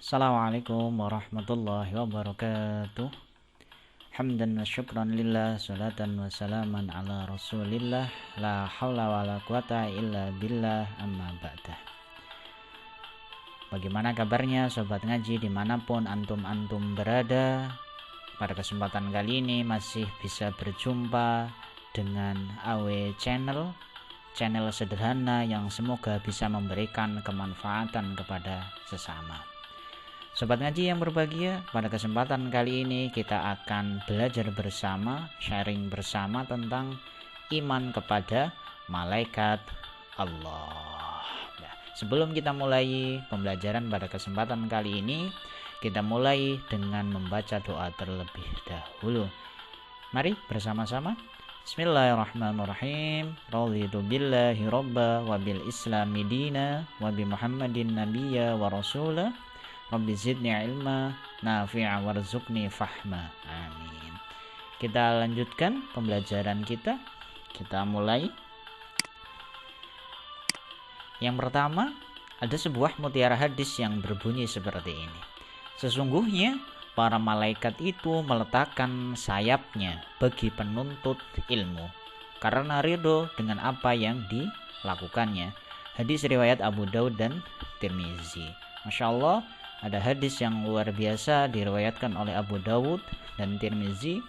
Assalamualaikum warahmatullahi wabarakatuh. Hamdan wa syukran lillah, salatan wa salaman ala rasulillah, la hawla wa la quwata illa billah, amma ba'dah. Bagaimana kabarnya sobat ngaji dimanapun antum-antum berada? Pada kesempatan kali ini masih bisa berjumpa dengan AW channel sederhana yang semoga bisa memberikan kemanfaatan kepada sesama. Sobat ngaji yang berbahagia, pada kesempatan kali ini kita akan belajar bersama, sharing bersama tentang iman kepada malaikat Allah. Nah, sebelum kita mulai pembelajaran pada kesempatan kali ini, kita mulai dengan membaca doa terlebih dahulu. Mari bersama-sama. Bismillahirrahmanirrahim. Raditu billahi robba wa bil islami dina wa bi muhammadin nabiyya wa rasulah. Rabbi zidni ilma nafi'a warzuqni fahma. Amin. Kita lanjutkan pembelajaran kita. Kita mulai. Yang pertama, ada sebuah mutiara hadis yang berbunyi seperti ini. Sesungguhnya para malaikat itu meletakkan sayapnya bagi penuntut ilmu karena ridho dengan apa yang dilakukannya. Hadis riwayat Abu Daud dan Tirmizi. Masya Allah, ada hadis yang luar biasa diriwayatkan oleh Abu Dawud dan Tirmizi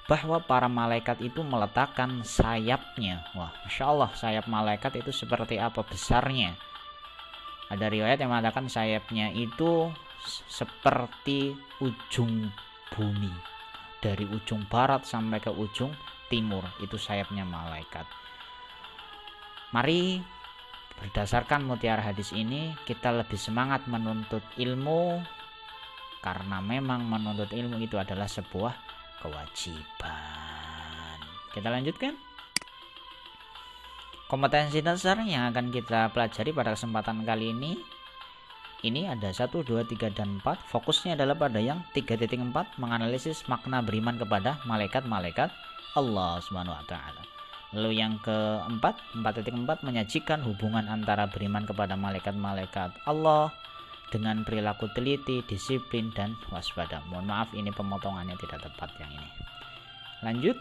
bahwa para malaikat itu meletakkan sayapnya. Wah, Masya Allah, sayap malaikat itu seperti apa besarnya. Ada riwayat yang mengatakan sayapnya itu seperti ujung bumi. Dari ujung barat sampai ke ujung timur, itu sayapnya malaikat. Mari berdasarkan mutiara hadis ini kita lebih semangat menuntut ilmu, karena memang menuntut ilmu itu adalah sebuah kewajiban. Kita lanjutkan. Kompetensi dasar yang akan kita pelajari pada kesempatan kali ini ada 1, 2, 3, dan 4. Fokusnya adalah pada yang 3.4, menganalisis makna beriman kepada malaikat-malaikat Allah Subhanahu wa taala. Lalu yang keempat, 4.4, menyajikan hubungan antara beriman kepada malaikat-malaikat Allah dengan perilaku teliti, disiplin, dan waspada. Mohon maaf, ini pemotongannya tidak tepat yang ini. Lanjut.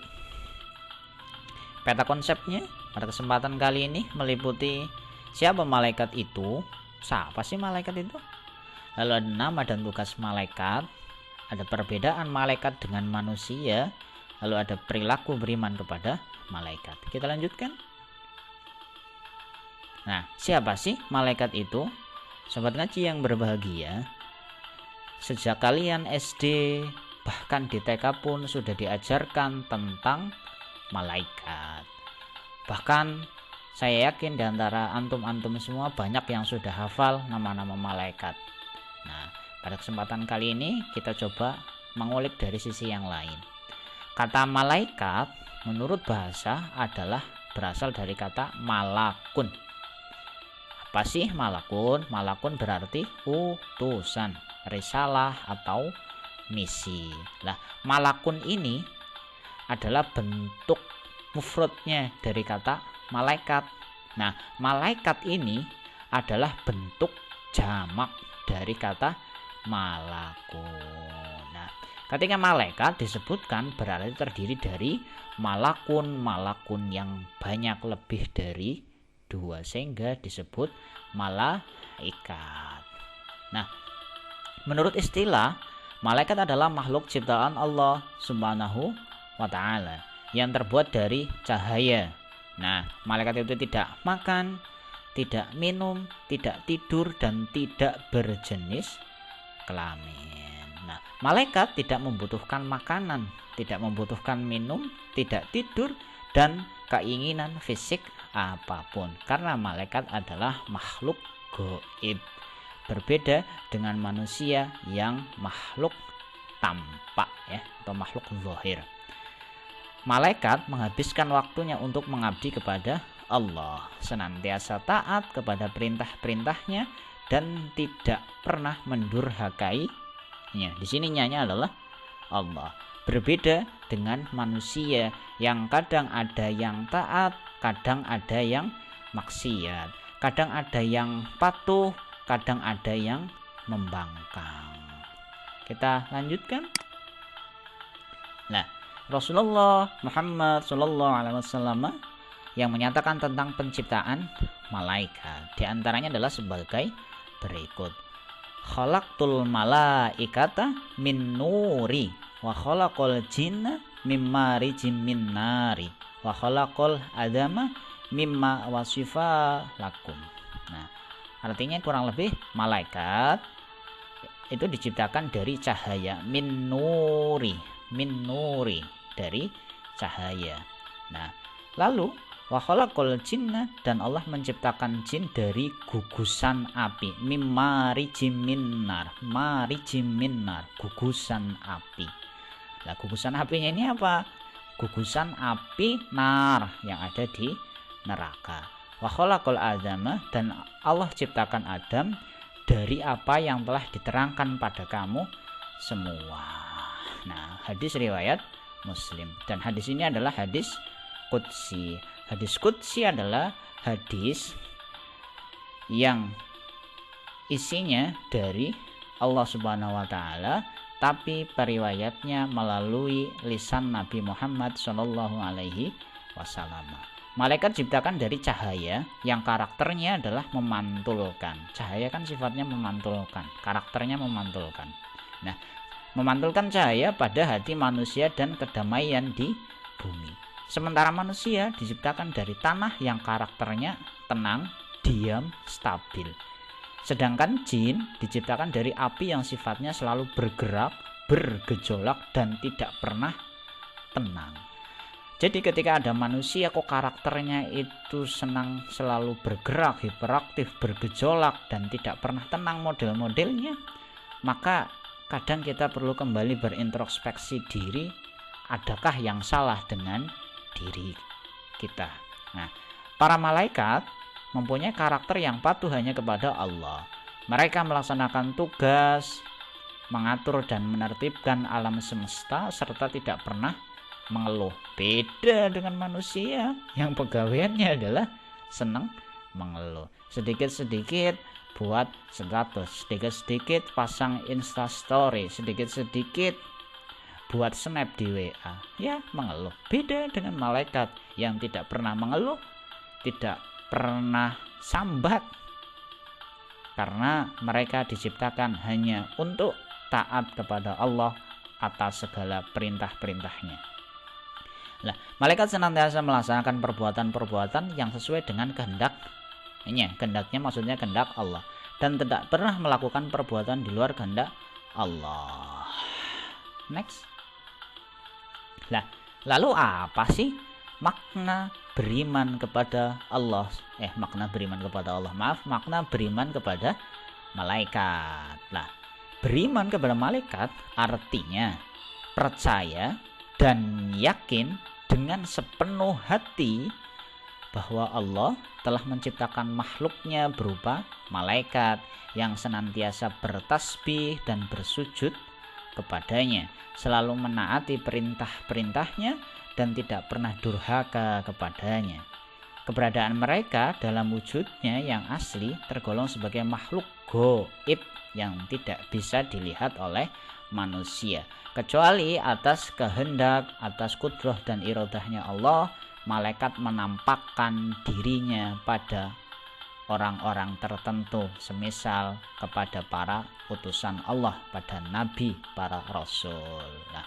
Peta konsepnya pada kesempatan kali ini meliputi siapa malaikat itu, siapa sih malaikat itu, lalu ada nama dan tugas malaikat, ada perbedaan malaikat dengan manusia, lalu ada perilaku beriman kepada malaikat. Kita lanjutkan. Nah, siapa sih malaikat itu? Sobat ngaji yang berbahagia, sejak kalian SD bahkan di TK pun sudah diajarkan tentang malaikat. Bahkan saya yakin di antara antum-antum semua banyak yang sudah hafal nama-nama malaikat. Nah, pada kesempatan kali ini kita coba mengulik dari sisi yang lain. Kata malaikat menurut bahasa adalah berasal dari kata malakun. Apa sih malakun? Malakun berarti utusan, risalah atau misi. Nah, malakun ini adalah bentuk mufradnya dari kata malaikat. Nah, malaikat ini adalah bentuk jamak dari kata malakun. Nah, ketika malaikat disebutkan berarti terdiri dari malakun yang banyak, lebih dari 2, sehingga disebut malaikat. Nah, menurut istilah, malaikat adalah makhluk ciptaan Allah Subhanahu wa ta'ala yang terbuat dari cahaya. Nah, malaikat itu tidak makan, tidak minum, tidak tidur, dan tidak berjenis kelamin. Nah, malaikat tidak membutuhkan makanan, tidak membutuhkan minum, tidak tidur, dan keinginan fisik apapun, karena malaikat adalah makhluk gaib. Berbeda dengan manusia yang makhluk tampak ya, atau makhluk zahir. Malaikat menghabiskan waktunya untuk mengabdi kepada Allah, senantiasa taat kepada perintah-perintahnya dan tidak pernah mendurhakainya. Di sini nyanya adalah Allah. Berbeda dengan manusia yang kadang ada yang taat, kadang ada yang maksiat, kadang ada yang patuh, kadang ada yang membangkang. Kita lanjutkan. Nah, Rasulullah Muhammad Shallallahu Alaihi Wasallam yang menyatakan tentang penciptaan malaikat, di antaranya adalah sebagai berikut: khalaqtul malaikata min nuri wa khalaqal jinna mimma rijim min nari wa khalaqal adama mimma wasifa lakum. Nah, artinya kurang lebih malaikat itu diciptakan dari cahaya, min nuri dari cahaya. Nah, lalu wa khalaqal jinna, dan Allah menciptakan jin dari gugusan api, marijim minnar, gugusan api. Nah, gugusan apinya ini apa? Gugusan api nar yang ada di neraka. Wa khalaqal adama, dan Allah ciptakan Adam dari apa yang telah diterangkan pada kamu semua. Nah, hadis riwayat Muslim, dan hadis ini adalah hadis qudsi. Hadis qudsi adalah hadis yang isinya dari Allah Subhanahu wa taala, tapi periwayatnya melalui lisan Nabi Muhammad Shallallahu Alaihi Wasallam. Malaikat diciptakan dari cahaya yang karakternya adalah memantulkan. Cahaya kan sifatnya memantulkan, karakternya memantulkan. Nah, memantulkan cahaya pada hati manusia dan kedamaian di bumi. Sementara manusia diciptakan dari tanah yang karakternya tenang, diam, stabil. Sedangkan jin diciptakan dari api yang sifatnya selalu bergerak, bergejolak, dan tidak pernah tenang. Jadi ketika ada manusia kok karakternya itu senang selalu bergerak, hiperaktif, bergejolak, dan tidak pernah tenang model-modelnya, maka kadang kita perlu kembali berintrospeksi diri, adakah yang salah dengan diri kita. Nah, para malaikat mempunyai karakter yang patuh hanya kepada Allah. Mereka melaksanakan tugas, mengatur dan menertibkan alam semesta, serta tidak pernah mengeluh. Beda dengan manusia yang pegawaiannya adalah senang mengeluh. Sedikit-sedikit buat status, sedikit-sedikit pasang instastory, sedikit-sedikit buat snap di WA, ya mengeluh. Beda dengan malaikat yang tidak pernah mengeluh, tidak pernah sambat, karena mereka diciptakan hanya untuk taat kepada Allah atas segala perintah-perintahnya. Nah, malaikat senantiasa melaksanakan perbuatan-perbuatan yang sesuai dengan kehendaknya, maksudnya kehendak Allah, dan tidak pernah melakukan perbuatan di luar kehendak Allah. Next. Nah, lalu apa sih makna beriman kepada Allah? Makna beriman kepada malaikat. Nah, beriman kepada malaikat artinya percaya dan yakin dengan sepenuh hati bahwa Allah telah menciptakan makhluknya berupa malaikat yang senantiasa bertasbih dan bersujud kepadanya, selalu menaati perintah-perintahnya dan tidak pernah durhaka kepadanya. Keberadaan mereka dalam wujudnya yang asli tergolong sebagai makhluk gaib yang tidak bisa dilihat oleh manusia, kecuali atas kehendak, atas kudrah dan iradahnya Allah. Malaikat menampakkan dirinya pada orang-orang tertentu, semisal kepada para utusan Allah, pada nabi, para rasul. Nah,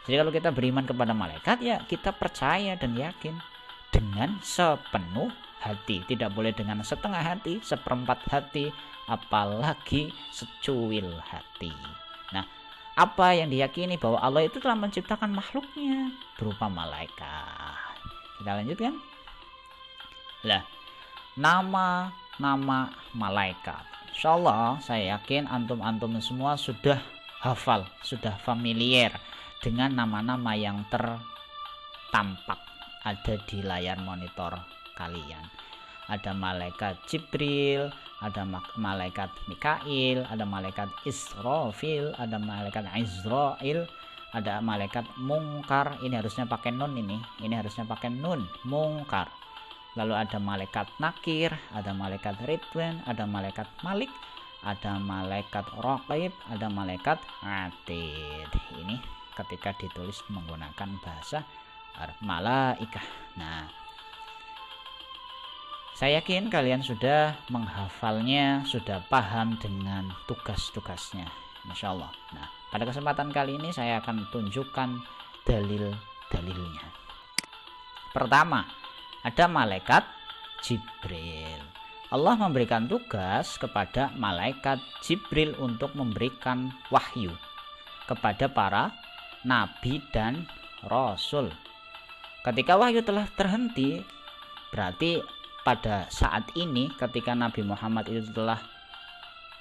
jadi kalau kita beriman kepada malaikat, ya kita percaya dan yakin dengan sepenuh hati, tidak boleh dengan setengah hati, seperempat hati, apalagi secuil hati. Nah, apa yang diyakini bahwa Allah itu telah menciptakan makhluknya berupa malaikat. Kita lanjutkan. Lah, nama malaikat. Insyaallah saya yakin antum-antum semua sudah hafal, sudah familiar dengan nama-nama yang tertampak ada di layar monitor kalian. Ada malaikat Jibril, ada malaikat Mikail, ada malaikat Israfil, ada malaikat Izrail, ada malaikat Mungkar. Ini harusnya pakai nun, ini harusnya pakai nun, Mungkar. Lalu ada malaikat Nakir, ada malaikat Ridwan, ada malaikat Malik, ada malaikat raqib, ada malaikat atid. Ini ketika ditulis menggunakan bahasa malaikah. Nah, saya yakin kalian sudah menghafalnya, sudah paham dengan tugas-tugasnya, Masya Allah. Nah, pada kesempatan kali ini saya akan tunjukkan dalil-dalilnya. Pertama, ada malaikat Jibril. Allah memberikan tugas kepada malaikat Jibril untuk memberikan wahyu kepada para nabi dan rasul. Ketika wahyu telah terhenti, berarti pada saat ini ketika Nabi Muhammad itu telah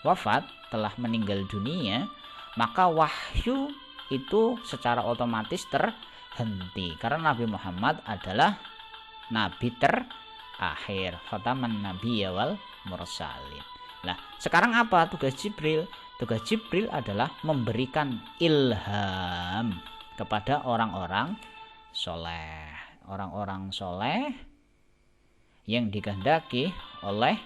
wafat, telah meninggal dunia, maka wahyu itu secara otomatis terhenti karena Nabi Muhammad adalah nabi terakhir, khataman nabiyya wal mursalin. Nah, sekarang apa tugas Jibril? Tugas Jibril adalah memberikan ilham kepada orang-orang soleh, orang-orang soleh yang dikehendaki oleh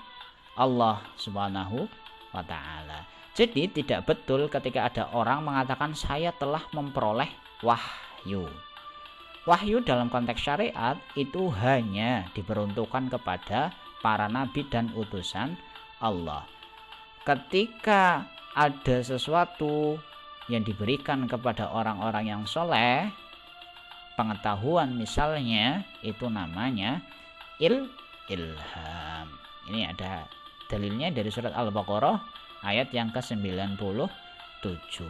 Allah Subhanahu wa ta'ala. Jadi tidak betul ketika ada orang mengatakan saya telah memperoleh wahyu. Wahyu dalam konteks syariat itu hanya diperuntukkan kepada para nabi dan utusan Allah. Ketika ada sesuatu yang diberikan kepada orang-orang yang soleh, pengetahuan misalnya, itu namanya ilham. Ini ada dalilnya dari surat Al-Baqarah ayat yang ke-97.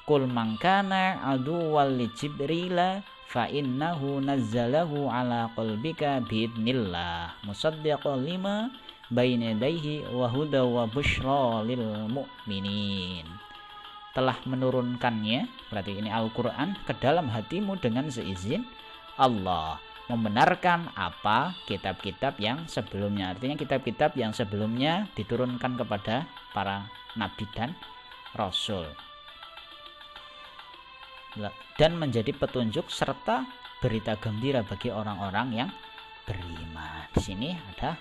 Qul man kana aduwwan li Jibril fa innahu nazzalahu ala qalbika biidznillah musaddiqan lima baina yadayhi wa huda wa busyra lil mu'minin. Telah menurunkannya, berarti ini Al-Qur'an, ke dalam hatimu dengan seizin Allah, membenarkan apa kitab-kitab yang sebelumnya. Artinya kitab-kitab yang sebelumnya diturunkan kepada para nabi dan rasul, dan menjadi petunjuk serta berita gembira bagi orang-orang yang beriman. Di sini ada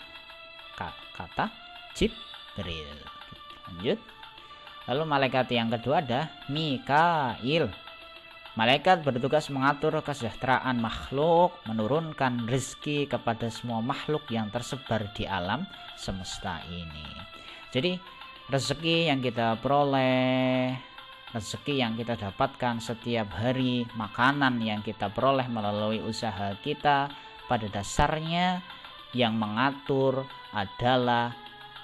kata Jibril. Lanjut. Lalu malaikat yang kedua ada Mikail. Malaikat bertugas mengatur kesejahteraan makhluk, menurunkan rezeki kepada semua makhluk yang tersebar di alam semesta ini. Jadi rezeki yang kita peroleh, rezeki yang kita dapatkan setiap hari, makanan yang kita peroleh melalui usaha kita, pada dasarnya yang mengatur adalah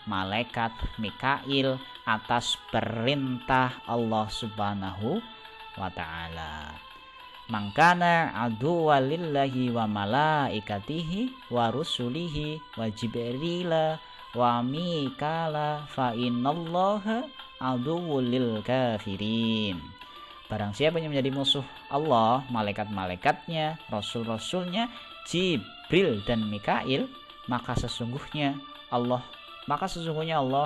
malaikat Mikail atas perintah Allah Subhanahu wa ta'ala. Mangkana aduwa lillahi wa malaikatihi wa rusulihi wa jibrila wa mikala fa innallaha aduwwul lil kafirin. Barang siapa yang menjadi musuh Allah, malaikat-malaikatnya, rasul-rasulnya, Jibril dan Mikail, maka sesungguhnya Allah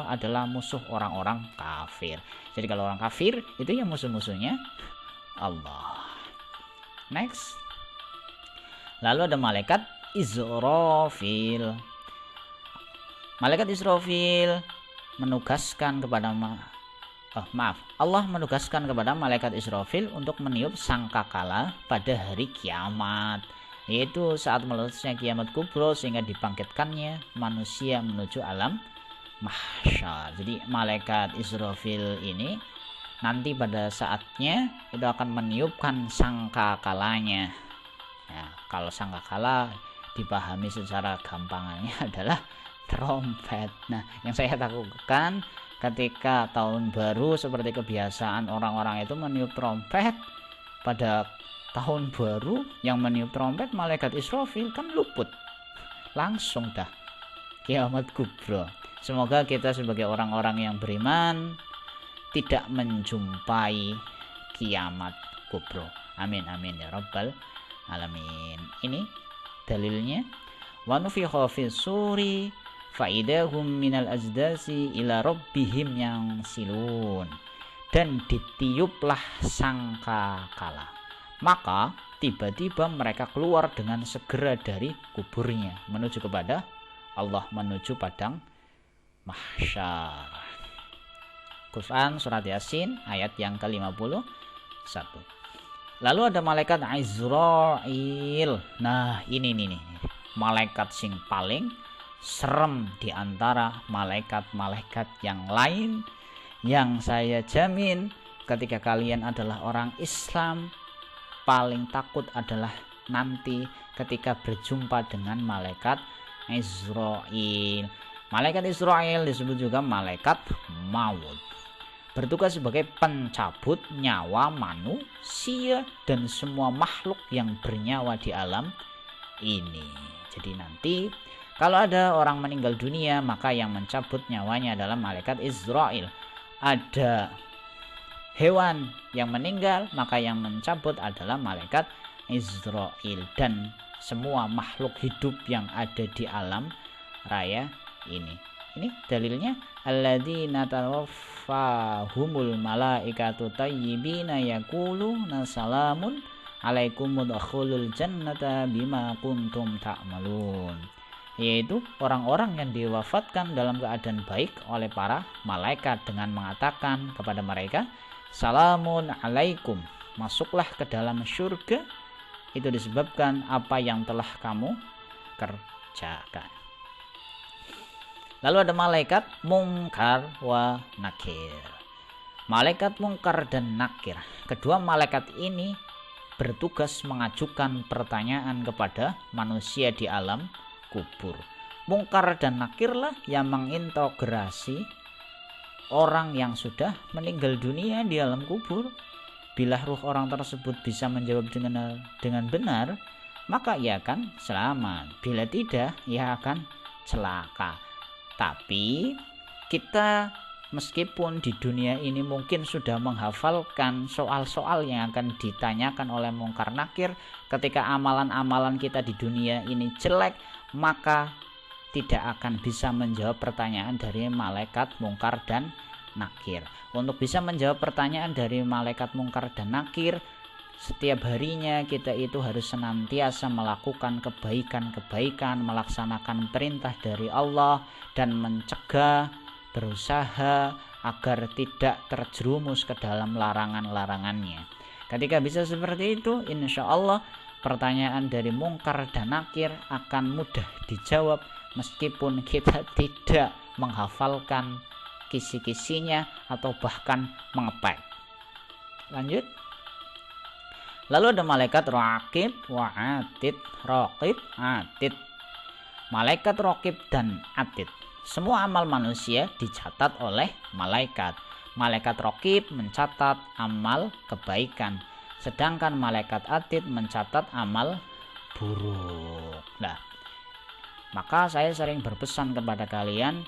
adalah musuh orang-orang kafir. Jadi kalau orang kafir itu yang musuh-musuhnya Allah. Next. Lalu ada malaikat Israfil. Malaikat Israfil menugaskan kepada Allah menugaskan kepada malaikat Israfil untuk meniup sangkakala pada hari kiamat, yaitu saat meletusnya kiamat kubro sehingga dibangkitkannya manusia menuju alam mahsyar. Jadi malaikat Israfil ini nanti pada saatnya itu akan meniupkan sangkakalanya. Nah, kalau sangkakala dipahami secara gampangannya adalah trompet. Nah, yang saya takutkan ketika tahun baru seperti kebiasaan orang-orang itu meniup trompet pada tahun baru, yang meniup trompet malaikat Israfil, kan luput langsung dah kiamat kubro. Semoga kita sebagai orang-orang yang beriman tidak menjumpai kiamat kubro. Amin amin ya rabbal alamin. Ini dalilnya. Wa nufikha fis suri faidahum minal azdasi ila rabbihim yang silun. Dan ditiuplah sangkakala, maka tiba-tiba mereka keluar dengan segera dari kuburnya menuju kepada Allah, menuju padang mahsyar. Quran surat Yasin ayat yang ke-51. Lalu ada malaikat Azrail. Nah, ini malaikat sing paling serem di antara malaikat-malaikat yang lain, yang saya jamin ketika kalian adalah orang Islam paling takut adalah nanti ketika berjumpa dengan malaikat Azrail. Malaikat Israel disebut juga malaikat maut, bertugas sebagai pencabut nyawa manusia dan semua makhluk yang bernyawa di alam ini. Jadi nanti kalau ada orang meninggal dunia, maka yang mencabut nyawanya adalah malaikat Israel. Ada hewan yang meninggal, maka yang mencabut adalah malaikat Israel dan semua makhluk hidup yang ada di alam raya ini. Ini dalilnya alladzina tawaffahumul malaikatu tayyibina yaquluna salamun alaikum udkhulul jannata bima kuntum ta'malun. Yaitu orang-orang yang diwafatkan dalam keadaan baik oleh para malaikat dengan mengatakan kepada mereka, salamun alaikum, masuklah ke dalam surga, itu disebabkan apa yang telah kamu kerjakan. Lalu ada malaikat mungkar wa nakir. Malaikat mungkar dan nakir, kedua malaikat ini bertugas mengajukan pertanyaan kepada manusia di alam kubur. Mungkar dan nakirlah yang mengintegrasi orang yang sudah meninggal dunia di alam kubur. Bila ruh orang tersebut bisa menjawab dengan benar, maka ia akan selamat. Bila tidak, ia akan celaka. Tapi kita meskipun di dunia ini mungkin sudah menghafalkan soal-soal yang akan ditanyakan oleh mungkar nakir, ketika amalan-amalan kita di dunia ini jelek, maka tidak akan bisa menjawab pertanyaan dari malaikat mungkar dan nakir. Untuk bisa menjawab pertanyaan dari malaikat mungkar dan nakir, setiap harinya kita itu harus senantiasa melakukan kebaikan-kebaikan, melaksanakan perintah dari Allah dan mencegah, berusaha agar tidak terjerumus ke dalam larangan-larangannya. Ketika bisa seperti itu, insya Allah pertanyaan dari mungkar dan nakir akan mudah dijawab meskipun kita tidak menghafalkan kisi-kisinya atau bahkan mengepek. Lanjut. Lalu ada malaikat raqib wa atid. Raqib, atid. Malaikat raqib dan atid, semua amal manusia dicatat oleh malaikat. Malaikat raqib mencatat amal kebaikan, sedangkan malaikat atid mencatat amal buruk. Nah, maka saya sering berpesan kepada kalian,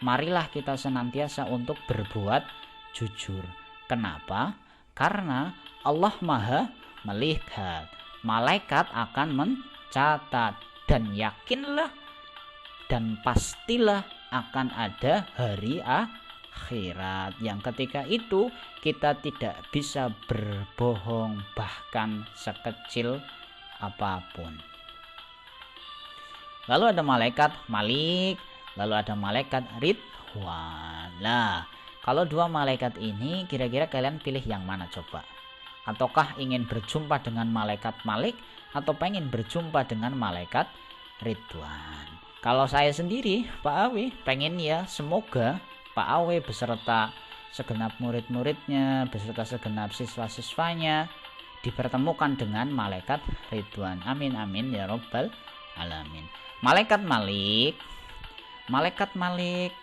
marilah kita senantiasa untuk berbuat jujur. Kenapa? Karena Allah Maha melihat, malaikat akan mencatat, dan yakinlah dan pastilah akan ada hari akhirat yang ketika itu kita tidak bisa berbohong bahkan sekecil apapun. Lalu ada malaikat Malik, lalu ada malaikat Ridwan. Nah, kalau dua malaikat ini kira-kira kalian pilih yang mana coba? Ataukah ingin berjumpa dengan malaikat Malik atau pengen berjumpa dengan malaikat Ridwan? Kalau saya sendiri, Pak Awi, pengen ya semoga Pak Awi beserta segenap murid-muridnya, beserta segenap siswa-siswanya dipertemukan dengan malaikat Ridwan. Amin amin ya robbal alamin. Malaikat Malik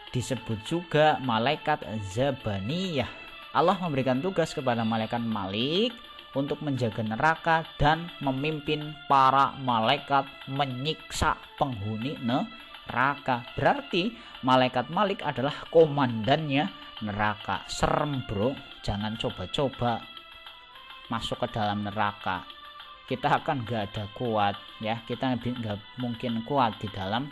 disebut juga malaikat Zabaniyah. Allah memberikan tugas kepada malaikat Malik untuk menjaga neraka dan memimpin para malaikat menyiksa penghuni neraka. Berarti malaikat Malik adalah komandannya neraka. Serem bro, jangan coba-coba masuk ke dalam neraka. Kita akan gak ada kuat ya, kita gak mungkin kuat di dalam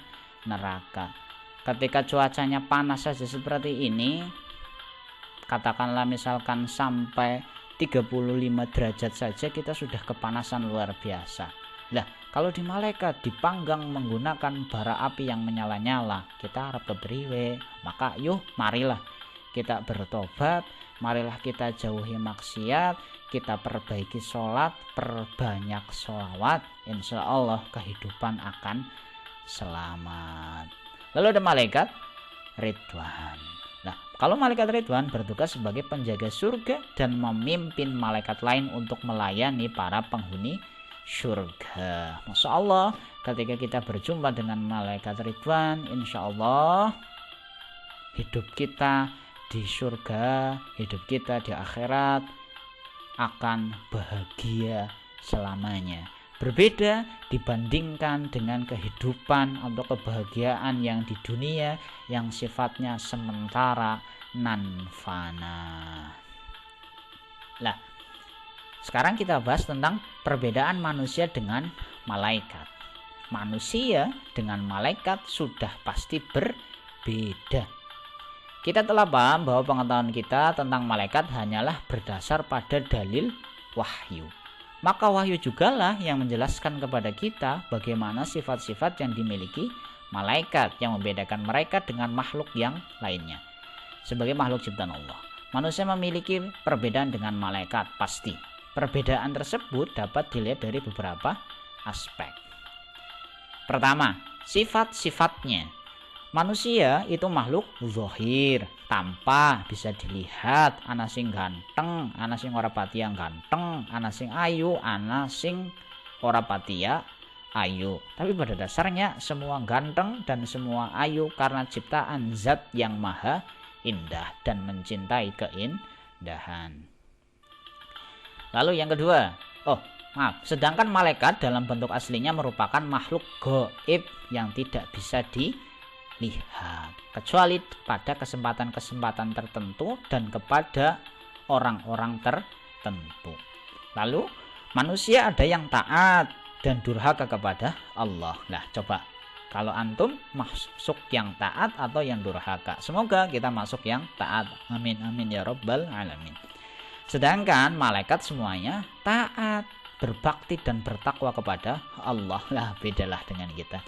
neraka. Ketika cuacanya panas saja seperti ini, katakanlah misalkan sampai 35 derajat saja kita sudah kepanasan luar biasa. Lah, kalau di malaikat dipanggang menggunakan bara api yang menyala-nyala, kita harap kepriwe. Maka yuk marilah kita bertobat, marilah kita jauhi maksiat, kita perbaiki sholat, perbanyak sholawat, insya Allah kehidupan akan selamat. Lalu ada malaikat Ridwan. Nah, kalau malaikat Ridwan bertugas sebagai penjaga surga dan memimpin malaikat lain untuk melayani para penghuni surga. Masya Allah, ketika kita berjumpa dengan malaikat Ridwan, insya Allah hidup kita di surga, hidup kita di akhirat akan bahagia selamanya. Berbeda dibandingkan dengan kehidupan atau kebahagiaan yang di dunia yang sifatnya sementara, nan fana. Lah, sekarang kita bahas tentang perbedaan manusia dengan malaikat. Manusia dengan malaikat sudah pasti berbeda. Kita telah paham bahwa pengetahuan kita tentang malaikat hanyalah berdasar pada dalil wahyu. Maka wahyu jugalah yang menjelaskan kepada kita bagaimana sifat-sifat yang dimiliki malaikat yang membedakan mereka dengan makhluk yang lainnya. Sebagai makhluk ciptaan Allah, manusia memiliki perbedaan dengan malaikat pasti. Perbedaan tersebut dapat dilihat dari beberapa aspek. Pertama, sifat-sifatnya. Manusia itu makhluk zahir, tampak, bisa dilihat, ana sing ganteng, ana sing ora patia ganteng, ana sing ayu, ana sing ora patia ayu. Tapi pada dasarnya semua ganteng dan semua ayu karena ciptaan zat yang maha indah dan mencintai keindahan. Lalu yang kedua, sedangkan malaikat dalam bentuk aslinya merupakan makhluk gaib yang tidak bisa dilihat kecuali pada kesempatan-kesempatan tertentu dan kepada orang-orang tertentu. Lalu manusia ada yang taat dan durhaka kepada Allah. Nah, coba kalau antum masuk yang taat atau yang durhaka? Semoga kita masuk yang taat. Amin amin ya rabbal alamin. Sedangkan malaikat semuanya taat, berbakti dan bertakwa kepada Allah. Lah, bedalah dengan kita.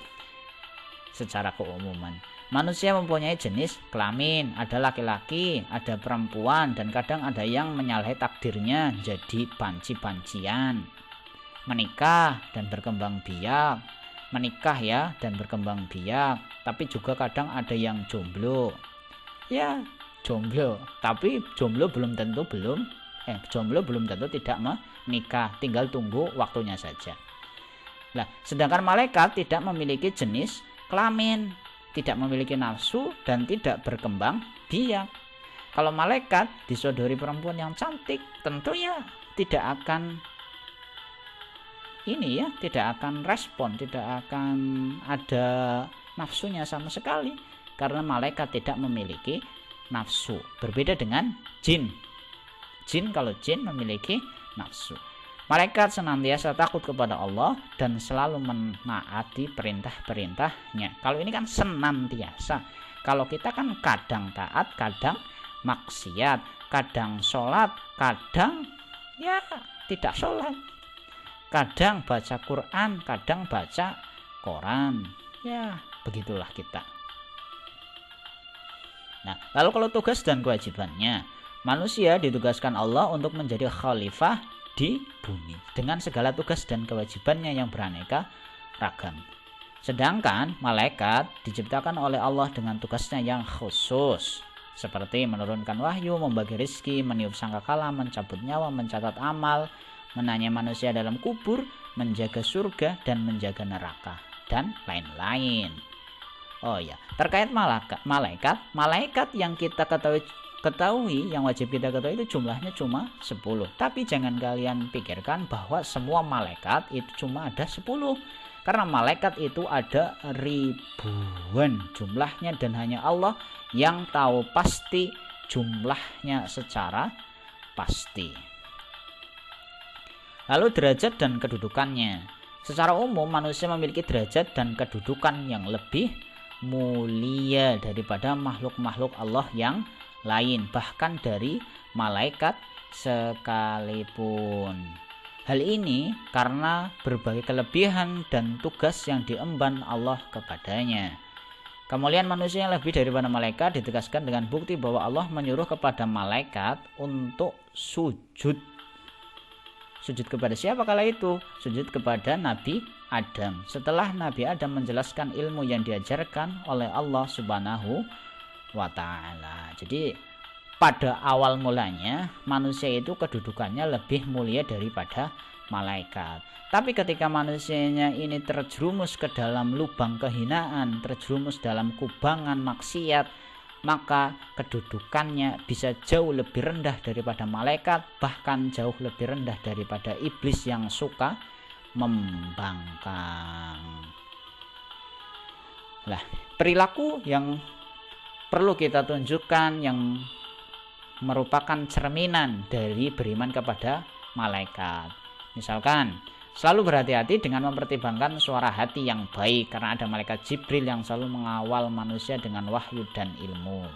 Secara keumuman, manusia mempunyai jenis kelamin, ada laki-laki, ada perempuan, dan kadang ada yang menyalahi takdirnya jadi banci-bancian, menikah dan berkembang biak, menikah ya dan berkembang biak, tapi juga kadang ada yang jomblo. Ya, jomblo, tapi jomblo belum tentu tidak menikah, tinggal tunggu waktunya saja. Nah, sedangkan malaikat tidak memiliki jenis kelamin, tidak memiliki nafsu dan tidak berkembang biak. Kalau malaikat disodori perempuan yang cantik, tentu ya tidak akan respon, tidak akan ada nafsunya sama sekali karena malaikat tidak memiliki nafsu. Berbeda dengan jin. Kalau jin memiliki nafsu. Malaikat senantiasa takut kepada Allah dan selalu menaati perintah-perintahnya. Kalau ini kan senantiasa. Kalau kita kan kadang taat, kadang maksiat, kadang sholat, kadang ya tidak sholat, kadang baca Quran, kadang baca Quran. Ya begitulah kita. Nah, lalu kalau tugas dan kewajibannya, manusia ditugaskan Allah untuk menjadi khalifah di bumi dengan segala tugas dan kewajibannya yang beraneka ragam. Sedangkan malaikat diciptakan oleh Allah dengan tugasnya yang khusus, seperti menurunkan wahyu, membagi rezeki, meniup sangkakala, mencabut nyawa, mencatat amal, menanya manusia dalam kubur, menjaga surga dan menjaga neraka, dan lain-lain. Oh ya, terkait malaikat yang kita ketahui, yang wajib kita ketahui itu jumlahnya cuma 10. Tapi jangan kalian pikirkan bahwa semua malaikat itu cuma ada 10. Karena malaikat itu ada ribuan jumlahnya dan hanya Allah yang tahu pasti jumlahnya secara pasti. Lalu derajat dan kedudukannya. Secara umum manusia memiliki derajat dan kedudukan yang lebih mulia daripada makhluk-makhluk Allah yang lain, bahkan dari malaikat sekalipun. Hal ini karena berbagai kelebihan dan tugas yang diemban Allah kepadanya. Kemuliaan manusia yang lebih daripada malaikat ditegaskan dengan bukti bahwa Allah menyuruh kepada malaikat untuk sujud. Sujud kepada siapa kala itu? Sujud kepada Nabi Adam. Setelah Nabi Adam menjelaskan ilmu yang diajarkan oleh Allah Subhanahu wa ta'ala. Jadi pada awal mulanya manusia itu kedudukannya lebih mulia daripada malaikat. Tapi ketika manusianya ini terjerumus ke dalam lubang kehinaan, terjerumus dalam kubangan maksiat, maka kedudukannya bisa jauh lebih rendah daripada malaikat, bahkan jauh lebih rendah daripada iblis yang suka membangkang. Nah, perilaku yang perlu kita tunjukkan yang merupakan cerminan dari beriman kepada malaikat. Misalkan, selalu berhati-hati dengan mempertimbangkan suara hati yang baik, karena ada malaikat Jibril yang selalu mengawal manusia dengan wahyu dan ilmu.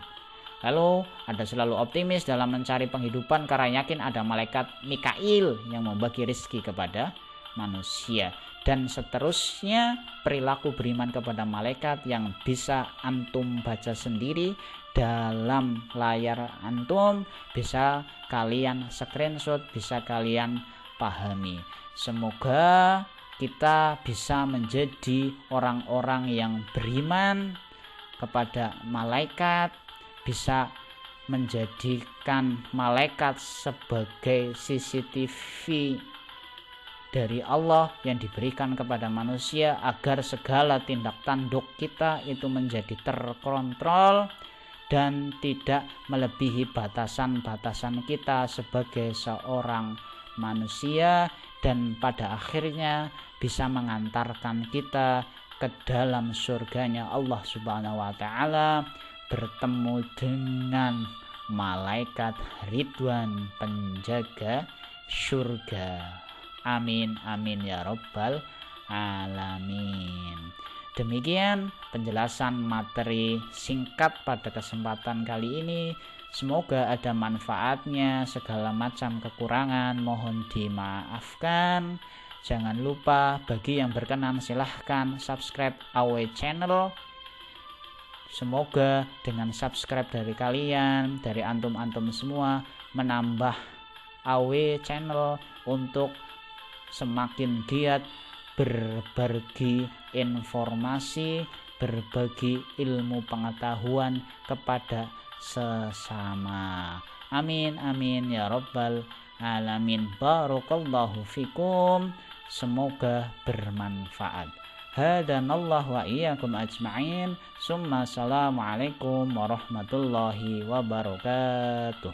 Lalu ada selalu optimis dalam mencari penghidupan karena yakin ada malaikat Mikail yang membagi rezeki kepada manusia. Dan seterusnya perilaku beriman kepada malaikat yang bisa antum baca sendiri dalam layar antum, bisa kalian screenshot, bisa kalian pahami. Semoga kita bisa menjadi orang-orang yang beriman kepada malaikat, bisa menjadikan malaikat sebagai CCTV dari Allah yang diberikan kepada manusia agar segala tindak tanduk kita itu menjadi terkontrol dan tidak melebihi batasan-batasan kita sebagai seorang manusia, dan pada akhirnya bisa mengantarkan kita ke dalam surganya Allah Subhanahu wa ta'ala, bertemu dengan malaikat Ridwan penjaga surga. Amin amin ya rabbal alamin. Demikian penjelasan materi singkat pada kesempatan kali ini. Semoga ada manfaatnya. Segala macam kekurangan mohon dimaafkan. Jangan lupa bagi yang berkenan silahkan subscribe AW channel. Semoga dengan subscribe dari kalian, dari antum-antum semua, menambah AW channel untuk semakin giat berbagi informasi, berbagi ilmu pengetahuan kepada sesama. Amin amin ya rabbal alamin. Barakallahu fikum. Semoga bermanfaat. Hadanallahu wa iyyakum ajma'in. Summa assalamualaikum warahmatullahi wabarakatuh.